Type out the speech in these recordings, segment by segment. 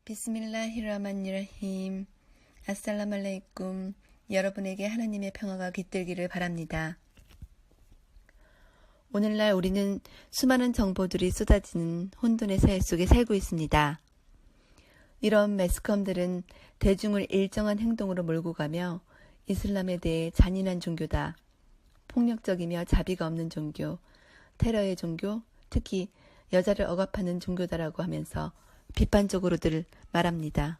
비스밀라히르흐만니르힘. 아살라말레이쿰. 여러분에게 하나님의 평화가 깃들기를 바랍니다. 오늘날 우리는 수많은 정보들이 쏟아지는 혼돈의 사회 속에 살고 있습니다. 이런 매스컴들은 대중을 일정한 행동으로 몰고 가며 이슬람에 대해 잔인한 종교다, 폭력적이며 자비가 없는 종교, 테러의 종교, 특히 여자를 억압하는 종교다라고 하면서 비판적으로들 말합니다.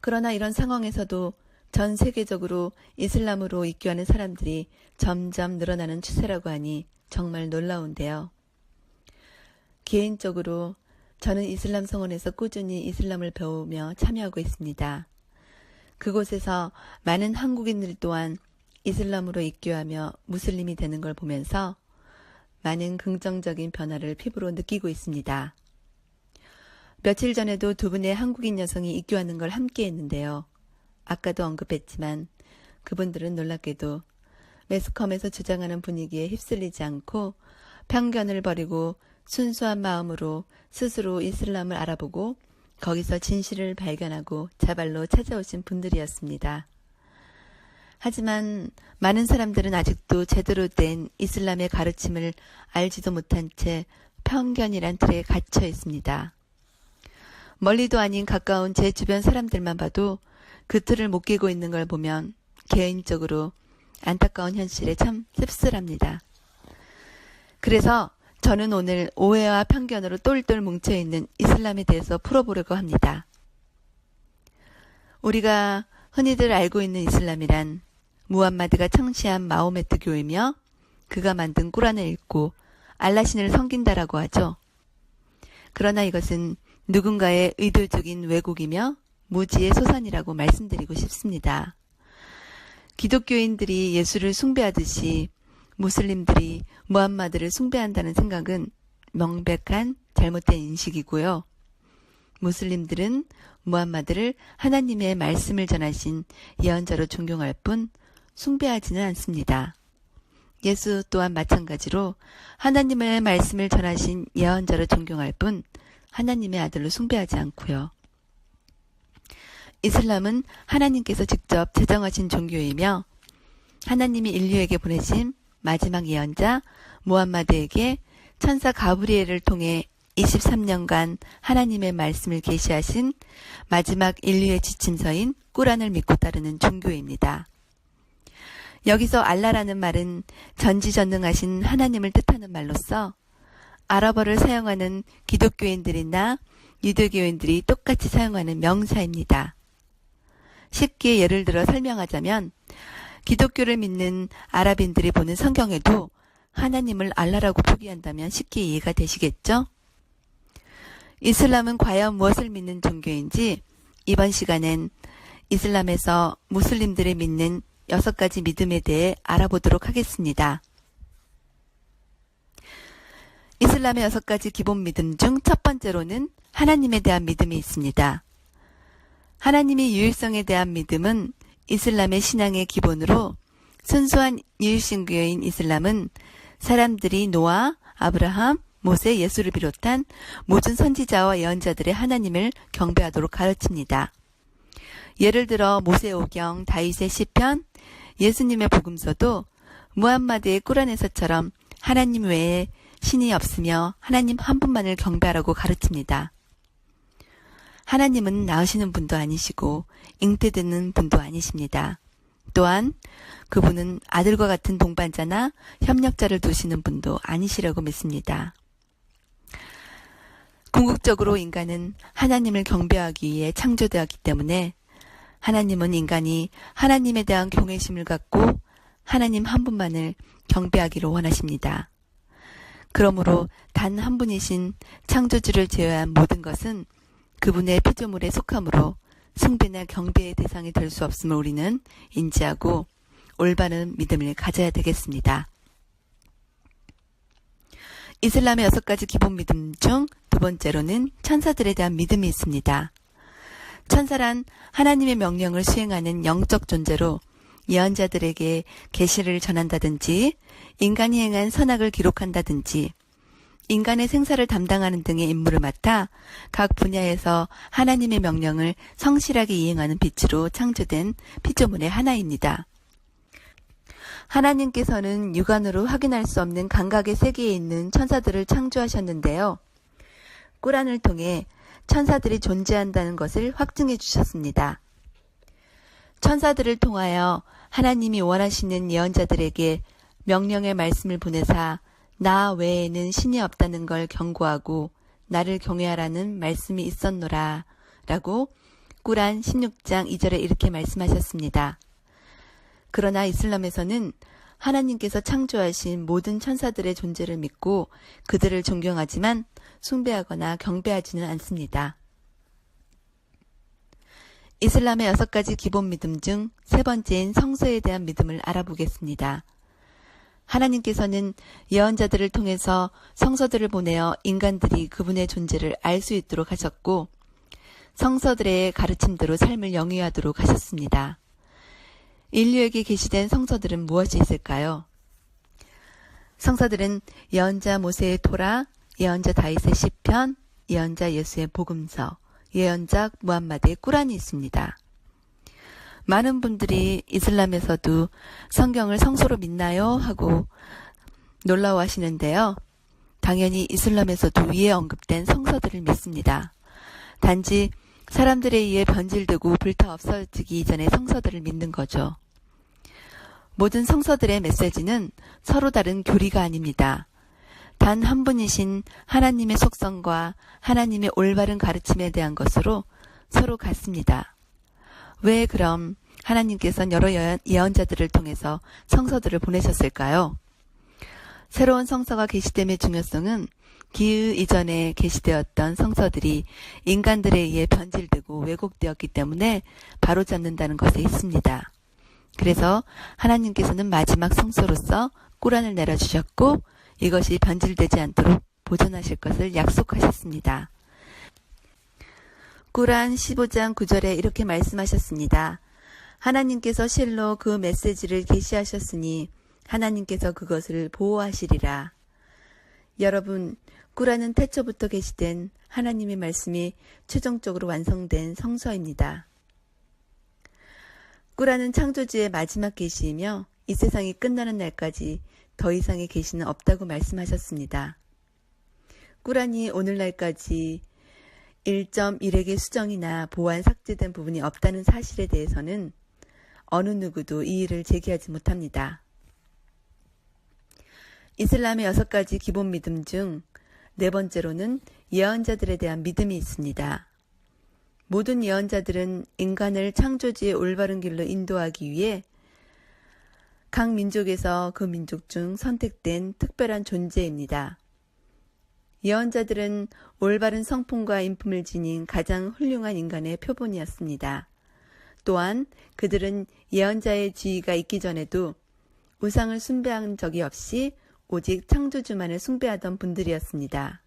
그러나 이런 상황에서도 전 세계적으로 이슬람으로 입교하는 사람들이 점점 늘어나는 추세라고 하니 정말 놀라운데요. 개인적으로 저는 이슬람 성원에서 꾸준히 이슬람을 배우며 참여하고 있습니다. 그곳에서 많은 한국인들 또한 이슬람으로 입교하며 무슬림이 되는 걸 보면서 많은 긍정적인 변화를 피부로 느끼고 있습니다. 며칠 전에도 두 분의 한국인 여성이 입교하는 걸 함께 했는데요. 아까도 언급했지만 그분들은 놀랍게도 매스컴에서 주장하는 분위기에 휩쓸리지 않고 편견을 버리고 순수한 마음으로 스스로 이슬람을 알아보고 거기서 진실을 발견하고 자발로 찾아오신 분들이었습니다. 하지만 많은 사람들은 아직도 제대로 된 이슬람의 가르침을 알지도 못한 채 편견이란 틀에 갇혀 있습니다. 멀리도 아닌 가까운 제 주변 사람들만 봐도 그 틀을 못 깨고 있는 걸 보면 개인적으로 안타까운 현실에 참 씁쓸합니다. 그래서 저는 오늘 오해와 편견으로 똘똘 뭉쳐있는 이슬람에 대해서 풀어보려고 합니다. 우리가 흔히들 알고 있는 이슬람이란 무함마드가 창시한 마호메트 교이며 그가 만든 꾸란을 읽고 알라신을 섬긴다라고 하죠. 그러나 이것은 누군가의 의도적인 왜곡이며 무지의 소산이라고 말씀드리고 싶습니다. 기독교인들이 예수를 숭배하듯이 무슬림들이 무함마드를 숭배한다는 생각은 명백한 잘못된 인식이고요. 무슬림들은 무함마드를 하나님의 말씀을 전하신 예언자로 존경할 뿐 숭배하지는 않습니다. 예수 또한 마찬가지로 하나님의 말씀을 전하신 예언자로 존경할 뿐 하나님의 아들로 숭배하지 않고요. 이슬람은 하나님께서 직접 제정하신 종교이며 하나님이 인류에게 보내신 마지막 예언자 무함마드에게 천사 가브리엘을 통해 23년간 하나님의 말씀을 계시하신 마지막 인류의 지침서인 꾸란을 믿고 따르는 종교입니다. 여기서 알라라는 말은 전지전능하신 하나님을 뜻하는 말로서 아랍어를 사용하는 기독교인들이나 유대교인들이 똑같이 사용하는 명사입니다. 쉽게 예를 들어 설명하자면 기독교를 믿는 아랍인들이 보는 성경에도 하나님을 알라라고 표기한다면 쉽게 이해가 되시겠죠? 이슬람은 과연 무엇을 믿는 종교인지 이번 시간엔 이슬람에서 무슬림들이 믿는 6가지 믿음에 대해 알아보도록 하겠습니다. 이슬람의 6가지 기본 믿음 중 첫 번째로는 하나님에 대한 믿음이 있습니다. 하나님의 유일성에 대한 믿음은 이슬람의 신앙의 기본으로 순수한 유일신교인 이슬람은 사람들이 노아, 아브라함, 모세, 예수를 비롯한 모든 선지자와 예언자들의 하나님을 경배하도록 가르칩니다. 예를 들어 모세오경, 다윗의 시편, 예수님의 복음서도 무함마드의 꾸란에서처럼 하나님 외에 신이 없으며 하나님 한 분만을 경배하라고 가르칩니다. 하나님은 낳으시는 분도 아니시고 잉태되는 분도 아니십니다. 또한 그분은 아들과 같은 동반자나 협력자를 두시는 분도 아니시라고 믿습니다. 궁극적으로 인간은 하나님을 경배하기 위해 창조되었기 때문에 하나님은 인간이 하나님에 대한 경외심을 갖고 하나님 한 분만을 경배하기를 원하십니다. 그러므로 단 한 분이신 창조주를 제외한 모든 것은 그분의 피조물에 속하므로 숭배나 경배의 대상이 될 수 없음을 우리는 인지하고 올바른 믿음을 가져야 되겠습니다. 이슬람의 6가지 기본 믿음 중 두 번째로는 천사들에 대한 믿음이 있습니다. 천사란 하나님의 명령을 수행하는 영적 존재로 예언자들에게 계시를 전한다든지 인간이 행한 선악을 기록한다든지 인간의 생사를 담당하는 등의 임무를 맡아 각 분야에서 하나님의 명령을 성실하게 이행하는 빛으로 창조된 피조물의 하나입니다. 하나님께서는 육안으로 확인할 수 없는 감각의 세계에 있는 천사들을 창조하셨는데요. 꾸란을 통해 천사들이 존재한다는 것을 확증해 주셨습니다. 천사들을 통하여 하나님이 원하시는 예언자들에게 명령의 말씀을 보내사 나 외에는 신이 없다는 걸 경고하고 나를 경외하라는 말씀이 있었노라 라고 꾸란 16장 2절에 이렇게 말씀하셨습니다. 그러나 이슬람에서는 하나님께서 창조하신 모든 천사들의 존재를 믿고 그들을 존경하지만 숭배하거나 경배하지는 않습니다. 이슬람의 6가지 기본 믿음 중 세 번째인 성서에 대한 믿음을 알아보겠습니다. 하나님께서는 예언자들을 통해서 성서들을 보내어 인간들이 그분의 존재를 알 수 있도록 하셨고 성서들의 가르침대로 삶을 영위하도록 하셨습니다. 인류에게 계시된 성서들은 무엇이 있을까요? 성서들은 예언자 모세의 토라, 예언자 다윗의 시편, 예언자 예수의 복음서, 예언자 무함마드의 꾸란이 있습니다. 많은 분들이 이슬람에서도 성경을 성서로 믿나요? 하고 놀라워하시는데요. 당연히 이슬람에서도 위에 언급된 성서들을 믿습니다. 단지 사람들에 의해 변질되고 불타 없어지기 이전의 성서들을 믿는 거죠. 모든 성서들의 메시지는 서로 다른 교리가 아닙니다. 단 한 분이신 하나님의 속성과 하나님의 올바른 가르침에 대한 것으로 서로 같습니다. 왜 그럼 하나님께서는 여러 예언자들을 통해서 성서들을 보내셨을까요? 새로운 성서가 계시됨의 중요성은 기의 이전에 계시되었던 성서들이 인간들에 의해 변질되고 왜곡되었기 때문에 바로잡는다는 것에 있습니다. 그래서 하나님께서는 마지막 성서로서 꾸란을 내려주셨고 이것이 변질되지 않도록 보존하실 것을 약속하셨습니다. 꾸란 15장 9절에 이렇게 말씀하셨습니다. 하나님께서 실로 그 메시지를 계시하셨으니 하나님께서 그것을 보호하시리라. 여러분, 꾸란은 태초부터 계시된 하나님의 말씀이 최종적으로 완성된 성서입니다. 꾸란은 창조주의 마지막 계시이며 이 세상이 끝나는 날까지 더 이상의 계시는 없다고 말씀하셨습니다. 꾸란이 오늘날까지 1.1획의 수정이나 보완 삭제된 부분이 없다는 사실에 대해서는 어느 누구도 이의를 제기하지 못합니다. 이슬람의 6가지 기본 믿음 중 네 번째로는 예언자들에 대한 믿음이 있습니다. 모든 예언자들은 인간을 창조주의 올바른 길로 인도하기 위해 각 민족에서 그 민족 중 선택된 특별한 존재입니다. 예언자들은 올바른 성품과 인품을 지닌 가장 훌륭한 인간의 표본이었습니다. 또한 그들은 예언자의 지위가 있기 전에도 우상을 숭배한 적이 없이 오직 창조주만을 숭배하던 분들이었습니다.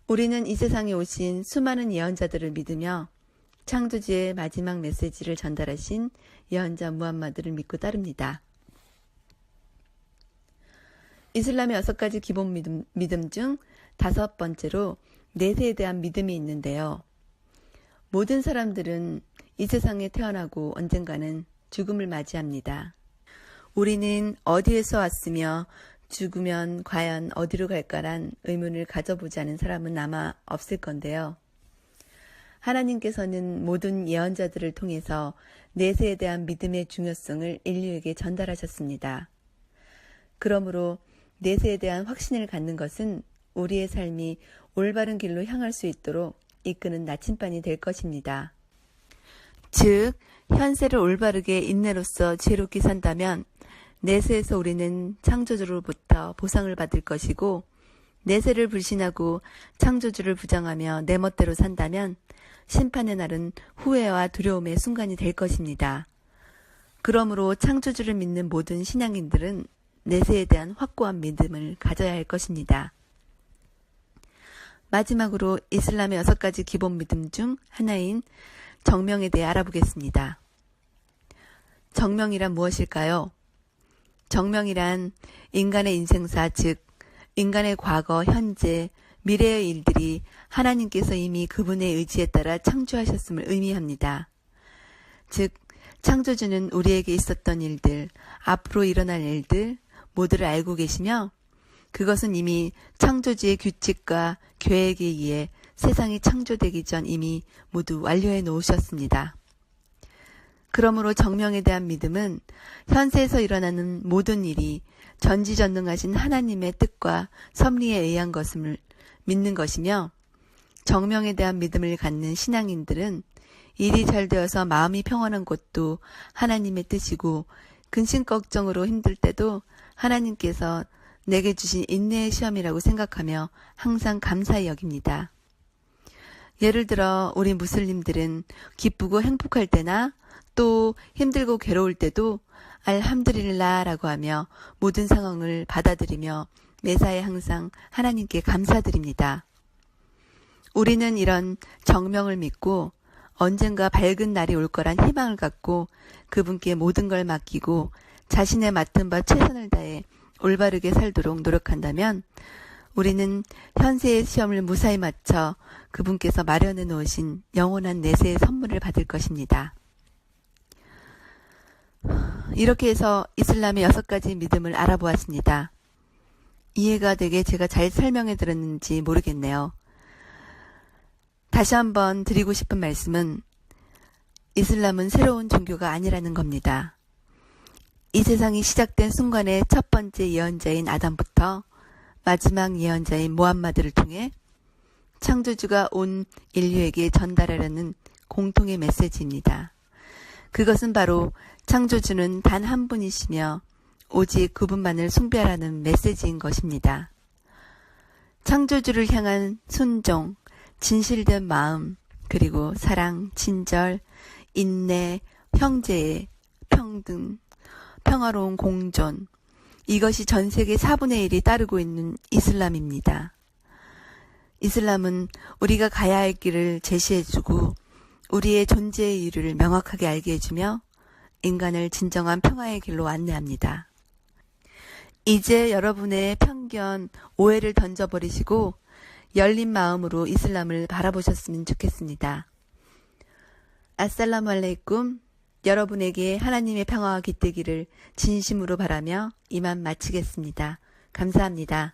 우리는 이 세상에 오신 수많은 예언자들을 믿으며 창조주의 마지막 메시지를 전달하신 예언자 무함마드를 믿고 따릅니다. 이슬람의 6가지 기본 믿음 중 5번째로 내세에 대한 믿음이 있는데요. 모든 사람들은 이 세상에 태어나고 언젠가는 죽음을 맞이합니다. 우리는 어디에서 왔으며 죽으면 과연 어디로 갈까란 의문을 가져보지 않은 사람은 아마 없을 건데요. 하나님께서는 모든 예언자들을 통해서 내세에 대한 믿음의 중요성을 인류에게 전달하셨습니다. 그러므로 내세에 대한 확신을 갖는 것은 우리의 삶이 올바른 길로 향할 수 있도록 이끄는 나침반이 될 것입니다. 즉, 현세를 올바르게 인내로서 지혜롭게 산다면 내세에서 우리는 창조주로부터 보상을 받을 것이고 내세를 불신하고 창조주를 부정하며 내 멋대로 산다면 심판의 날은 후회와 두려움의 순간이 될 것입니다. 그러므로 창조주를 믿는 모든 신앙인들은 내세에 대한 확고한 믿음을 가져야 할 것입니다. 마지막으로 이슬람의 6가지 기본 믿음 중 하나인 정명에 대해 알아보겠습니다. 정명이란 무엇일까요? 정명이란 인간의 인생사, 즉 인간의 과거, 현재, 미래의 일들이 하나님께서 이미 그분의 의지에 따라 창조하셨음을 의미합니다. 즉, 창조주는 우리에게 있었던 일들, 앞으로 일어날 일들 모두를 알고 계시며 그것은 이미 창조주의 규칙과 계획에 의해 세상이 창조되기 전 이미 모두 완료해 놓으셨습니다. 그러므로 정명에 대한 믿음은 현세에서 일어나는 모든 일이 전지전능하신 하나님의 뜻과 섭리에 의한 것을 믿는 것이며, 정명에 대한 믿음을 갖는 신앙인들은 일이 잘 되어서 마음이 평안한 것도 하나님의 뜻이고, 근심 걱정으로 힘들 때도 하나님께서 내게 주신 인내의 시험이라고 생각하며 항상 감사히 여깁니다. 예를 들어 우리 무슬림들은 기쁘고 행복할 때나 또 힘들고 괴로울 때도 알함드릴라라고 하며 모든 상황을 받아들이며 매사에 항상 하나님께 감사드립니다. 우리는 이런 정명을 믿고 언젠가 밝은 날이 올 거란 희망을 갖고 그분께 모든 걸 맡기고 자신의 맡은 바 최선을 다해 올바르게 살도록 노력한다면 우리는 현세의 시험을 무사히 마쳐 그분께서 마련해 놓으신 영원한 내세의 선물을 받을 것입니다. 이렇게 해서 이슬람의 6가지 믿음을 알아보았습니다. 이해가 되게 제가 잘 설명해 드렸는지 모르겠네요. 다시 한번 드리고 싶은 말씀은 이슬람은 새로운 종교가 아니라는 겁니다. 이 세상이 시작된 순간의 첫 번째 예언자인 아담부터 마지막 예언자인 모함마드를 통해 창조주가 온 인류에게 전달하려는 공통의 메시지입니다. 그것은 바로 창조주는 단 한 분이시며 오직 그분만을 숭배하라는 메시지인 것입니다. 창조주를 향한 순종, 진실된 마음, 그리고 사랑, 친절, 인내, 형제애, 평등, 평화로운 공존, 이것이 전 세계 4분의 1이 따르고 있는 이슬람입니다. 이슬람은 우리가 가야 할 길을 제시해주고 우리의 존재의 이유를 명확하게 알게 해주며 인간을 진정한 평화의 길로 안내합니다. 이제 여러분의 편견, 오해를 던져버리시고 열린 마음으로 이슬람을 바라보셨으면 좋겠습니다. 아살라무 알레이쿰. 여러분에게 하나님의 평화가 깃들기를 진심으로 바라며 이만 마치겠습니다. 감사합니다.